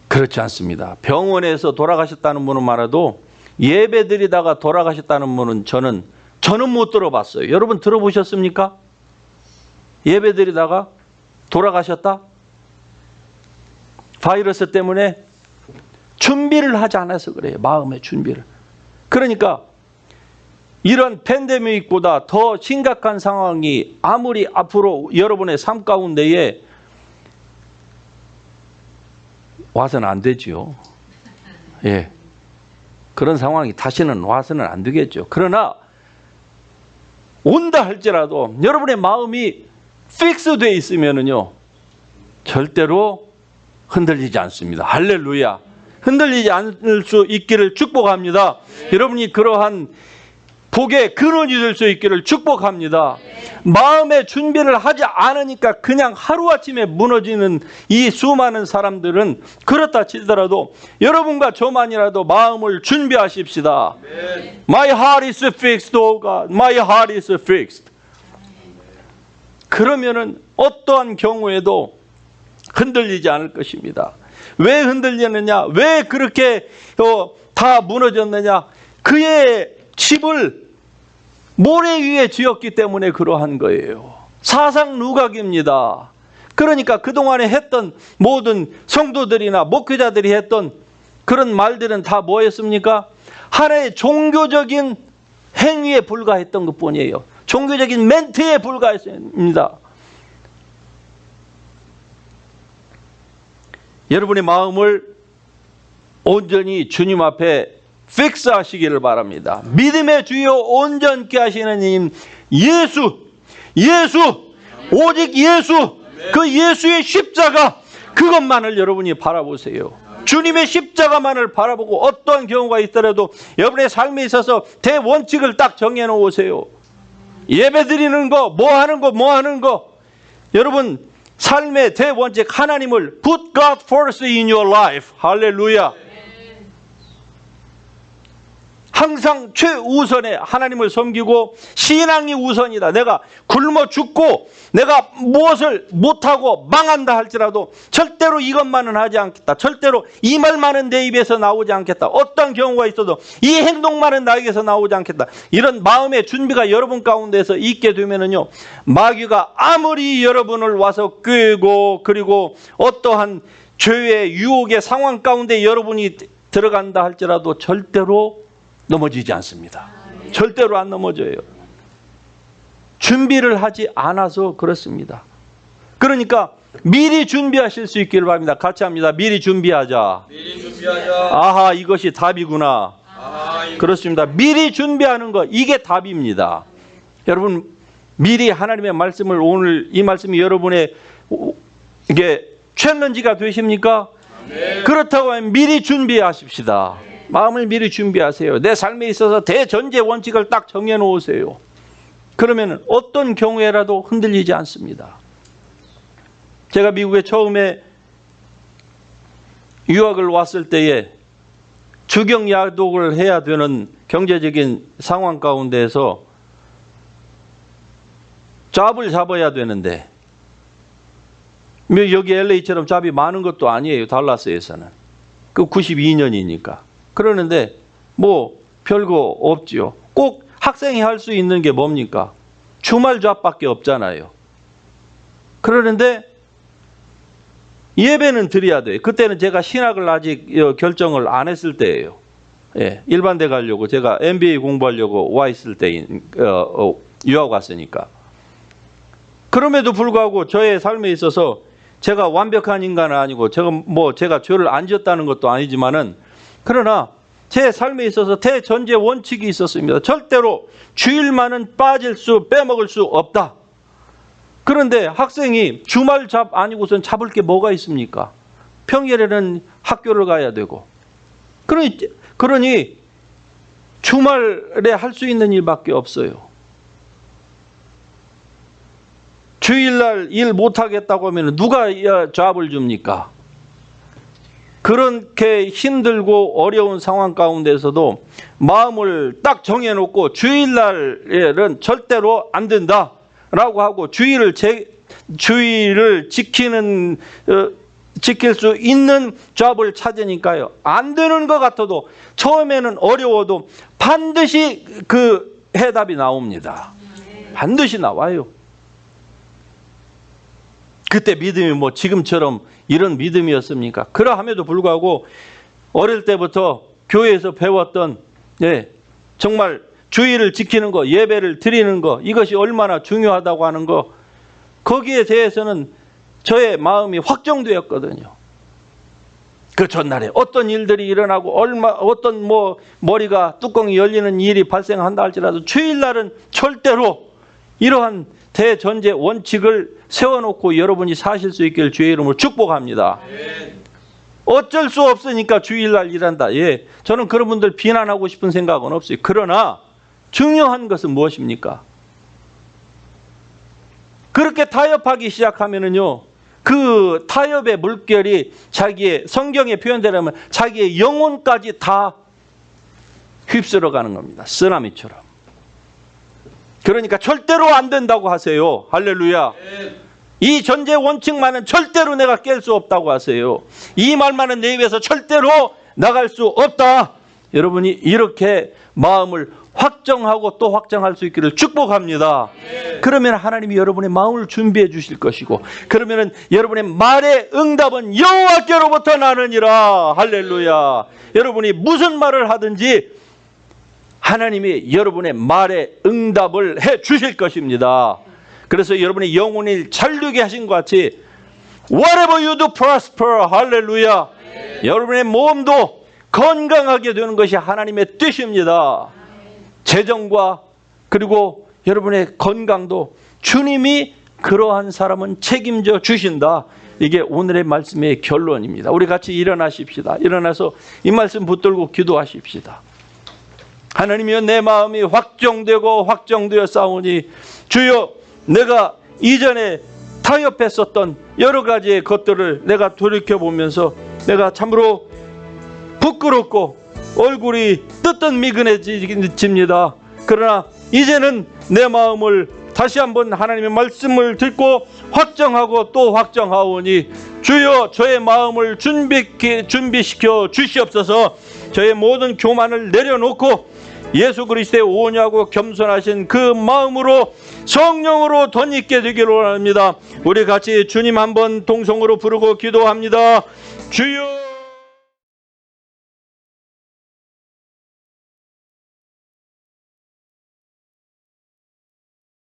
[SPEAKER 1] 그렇지 않습니다. 병원에서 돌아가셨다는 분은 말아도 예배 드리다가 돌아가셨다는 분은 저는 못 들어봤어요. 여러분 들어보셨습니까? 예배 드리다가 돌아가셨다? 바이러스 때문에 준비를 하지 않아서 그래요. 마음의 준비를. 그러니까 이런 팬데믹보다 더 심각한 상황이 아무리 앞으로 여러분의 삶 가운데에 와서는 안 되지요. 예. 그런 상황이 다시는 와서는 안 되겠죠. 그러나 온다 할지라도 여러분의 마음이 픽스되어 있으면은요, 절대로 흔들리지 않습니다. 할렐루야. 흔들리지 않을 수 있기를 축복합니다. 여러분이 그러한 복의 근원이 될 수 있기를 축복합니다. 마음의 준비를 하지 않으니까 그냥 하루아침에 무너지는 이 수많은 사람들은 그렇다 치더라도 여러분과 저만이라도 마음을 준비하십시다. My heart is fixed, oh God. My heart is fixed. 그러면은 어떠한 경우에도 흔들리지 않을 것입니다. 왜 흔들리느냐? 왜 그렇게 다 무너졌느냐? 그의 집을 모래 위에 지었기 때문에 그러한 거예요. 사상 누각입니다. 그러니까 그동안에 했던 모든 성도들이나 목회자들이 했던 그런 말들은 다 뭐였습니까? 하나의 종교적인 행위에 불과했던 것뿐이에요. 종교적인 멘트에 불과했습니다. 여러분의 마음을 온전히 주님 앞에 픽스 하시기를 바랍니다. 믿음의 주요 온전케 하시는 님 예수, 오직 예수, 그 예수의 십자가, 그것만을 여러분이 바라보세요. 주님의 십자가만을 바라보고 어떠한 경우가 있더라도 여러분의 삶에 있어서 대원칙을 딱 정해놓으세요. 예배 드리는 거, 뭐 하는 거. 여러분 삶의 대원칙, 하나님을 put God first in your life. 할렐루야. 항상 최우선에 하나님을 섬기고 신앙이 우선이다. 내가 굶어 죽고 내가 무엇을 못하고 망한다 할지라도 절대로 이것만은 하지 않겠다. 절대로 이 말만은 내 입에서 나오지 않겠다. 어떤 경우가 있어도 이 행동만은 나에게서 나오지 않겠다. 이런 마음의 준비가 여러분 가운데서 있게 되면은요, 마귀가 아무리 여러분을 와서 끌고 그리고 어떠한 죄의 유혹의 상황 가운데 여러분이 들어간다 할지라도 절대로 넘어지지 않습니다. 절대로 안 넘어져요. 준비를 하지 않아서 그렇습니다. 그러니까 미리 준비하실 수 있기를 바랍니다. 같이 합니다. 미리 준비하자.
[SPEAKER 2] 미리 준비하자.
[SPEAKER 1] 아하, 이것이 답이구나.
[SPEAKER 2] 아하,
[SPEAKER 1] 그렇습니다. 미리 준비하는 것, 이게 답입니다. 여러분, 미리 하나님의 말씀을, 오늘 이 말씀이 여러분의 이게 챌린지가 되십니까? 그렇다고 하면 미리 준비하십시다. 마음을 미리 준비하세요. 내 삶에 있어서 대전제 원칙을 딱 정해놓으세요. 그러면 어떤 경우에라도 흔들리지 않습니다. 제가 미국에 처음에 유학을 왔을 때에 주경야독을 해야 되는 경제적인 상황 가운데에서 잡을 잡아야 되는데, 여기 LA처럼 잡이 많은 것도 아니에요. 달라스에서는. 그 92년이니까. 그러는데 뭐 별거 없지요. 꼭 학생이 할 수 있는 게 뭡니까? 주말 잡밖에 없잖아요. 그러는데 예배는 드려야 돼요. 그때는 제가 신학을 아직 결정을 안 했을 때예요. 예, 일반대 가려고, 제가 MBA 공부하려고 와 있을 때인 유학 왔으니까. 그럼에도 불구하고 저의 삶에 있어서 제가 완벽한 인간은 아니고, 제가 죄를 안 지었다는 것도 아니지만은, 그러나 제 삶에 있어서 대전제 원칙이 있었습니다. 절대로 주일만은 빼먹을 수 없다. 그런데 학생이 주말 잡 아니고선 잡을 게 뭐가 있습니까? 평일에는 학교를 가야 되고. 그러니 주말에 할 수 있는 일밖에 없어요. 주일날 일 못하겠다고 하면 누가 잡을 줍니까? 그렇게 힘들고 어려운 상황 가운데서도 마음을 딱 정해놓고 주일날에는 절대로 안 된다라고 하고 주일을 지킬 수 있는 잡을 찾으니까요. 안 되는 것 같아도, 처음에는 어려워도 반드시 그 해답이 나옵니다. 반드시 나와요. 그때 믿음이 뭐 지금처럼 이런 믿음이었습니까? 그러함에도 불구하고 어릴 때부터 교회에서 배웠던, 정말 주의를 지키는 거, 예배를 드리는 거, 이것이 얼마나 중요하다고 하는 거, 거기에 대해서는 저의 마음이 확정되었거든요. 그 전날에 어떤 일들이 일어나고 어떤 머리가 뚜껑이 열리는 일이 발생한다 할지라도 주일날은 절대로 이러한 대전제 원칙을 세워놓고 여러분이 사실 수 있기를 주의 이름으로 축복합니다. 어쩔 수 없으니까 주일날 일한다. 저는 그런 분들 비난하고 싶은 생각은 없어요. 그러나 중요한 것은 무엇입니까? 그렇게 타협하기 시작하면은요, 그 타협의 물결이 자기의, 성경에 표현되려면 자기의 영혼까지 다 휩쓸어가는 겁니다. 쓰나미처럼. 그러니까 절대로 안 된다고 하세요. 할렐루야. 이 전제 원칙만은 절대로 내가 깰 수 없다고 하세요. 이 말만은 내 입에서 절대로 나갈 수 없다. 여러분이 이렇게 마음을 확정하고 또 확정할 수 있기를 축복합니다. 그러면 하나님이 여러분의 마음을 준비해 주실 것이고, 그러면 여러분의 말의 응답은 여호와께로부터 나느니라. 할렐루야. 여러분이 무슨 말을 하든지 하나님이 여러분의 말에 응답을 해 주실 것입니다. 그래서 여러분의 영혼을 잘되게 하신 것 같이 Whatever you do prosper. 할렐루야. 여러분의 몸도 건강하게 되는 것이 하나님의 뜻입니다. 재정과 그리고 여러분의 건강도 주님이 그러한 사람은 책임져 주신다. 이게 오늘의 말씀의 결론입니다. 우리 같이 일어나십시다. 일어나서 이 말씀 붙들고 기도하십시다. 하나님이여, 내 마음이 확정되고 확정되어 싸우니 주여, 내가 이전에 타협했었던 여러 가지의 것들을 내가 돌이켜보면서 내가 참으로 부끄럽고 얼굴이 뜨뜻미근해집니다. 그러나 이제는 내 마음을 다시 한번 하나님의 말씀을 듣고 확정하고 또 확정하오니 주여, 저의 마음을 준비시켜 주시옵소서. 저의 모든 교만을 내려놓고 예수 그리스도의 온유하고 겸손하신 그 마음으로 성령으로 덧입게 되기를 원합니다. 우리 같이 주님 한번 동성으로 부르고 기도합니다. 주여.